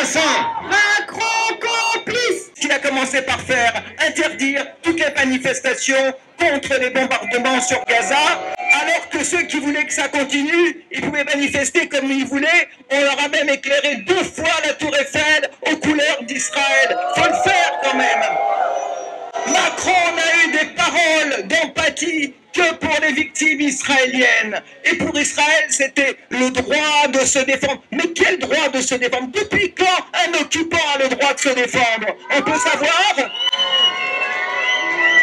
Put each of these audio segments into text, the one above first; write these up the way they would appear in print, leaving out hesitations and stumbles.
Vincent. Macron complice. Il a commencé par faire interdire toutes les manifestations contre les bombardements sur Gaza, alors que ceux qui voulaient que ça continue, ils pouvaient manifester comme ils voulaient. On leur a même éclairé 2 fois la tour Eiffel aux couleurs d'Israël. Faut le faire quand même. Macron n'a eu des paroles d'empathie que pour les victimes israéliennes. Et pour Israël, c'était le droit de se défendre. Mais quel droit de se défendre? Depuis quand un occupant a le droit de se défendre? On peut savoir?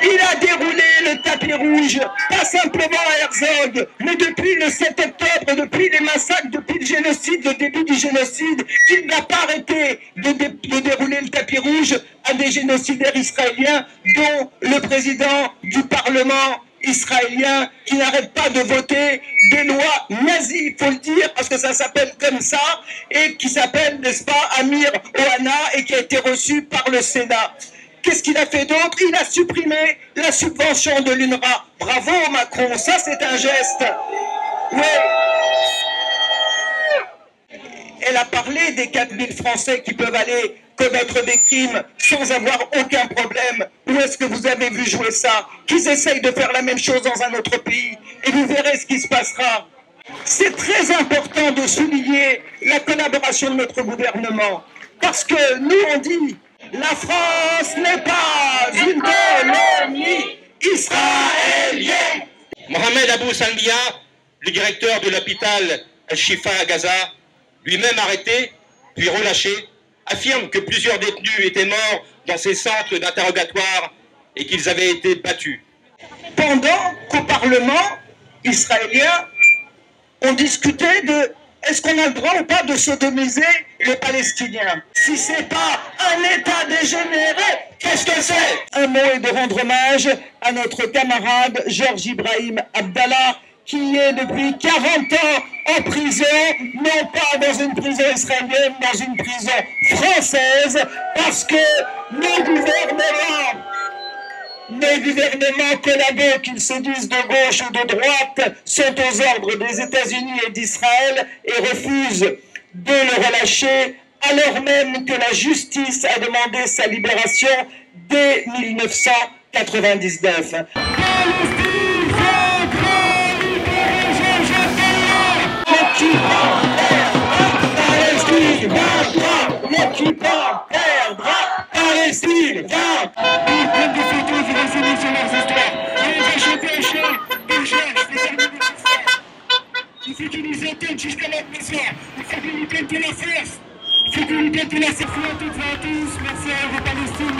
Il a déroulé le tapis rouge, pas simplement à Herzog, mais depuis le 7 octobre, depuis les massacres, depuis le génocide, le début du génocide, il n'a pas arrêté de dérouler le tapis rouge à des génocidaires israéliens, dont le président du Parlement israélien qui n'arrête pas de voter des lois nazies, il faut le dire, parce que ça s'appelle comme ça, et qui s'appelle, n'est-ce pas, Amir Ohana, et qui a été reçu par le Sénat. Qu'est-ce qu'il a fait d'autre? Il a supprimé la subvention de l'UNRWA. Bravo Macron, ça c'est un geste. Oui. Elle a parlé des 4000 Français qui peuvent aller commettre des crimes sans avoir aucun problème. Où est-ce que vous avez vu jouer ça? Qu'ils essayent de faire la même chose dans un autre pays et vous verrez ce qui se passera. C'est très important de souligner la collaboration de notre gouvernement. Parce que nous on dit, la France n'est pas une colonie israélienne. Mohamed Abou Sandia, le directeur de l'hôpital Al-Shifa à Gaza, lui-même arrêté, puis relâché, affirme que plusieurs détenus étaient morts dans ces centres d'interrogatoire et qu'ils avaient été battus. Pendant qu'au Parlement israélien, on discutait de est-ce qu'on a le droit ou pas de sodomiser les Palestiniens? Si c'est pas un État dégénéré, qu'est-ce que c'est? Un mot est de rendre hommage à notre camarade Georges Ibrahim Abdallah, qui est depuis 40 ans en prison, non pas dans une prison israélienne, dans une prison française, parce que nos gouvernements collabos, qu'ils se disent de gauche ou de droite, sont aux ordres des États-Unis et d'Israël et refusent de le relâcher, alors même que la justice a demandé sa libération dès 1999. L'occupant perdra, Palestine va. Il faut qu'ils nous entendent jusqu'à notre maison. Il faut qu'ils nous donnent de la force. Il faut qu'ils nous donnent de la force. Merci à tous. Merci à la Palestine.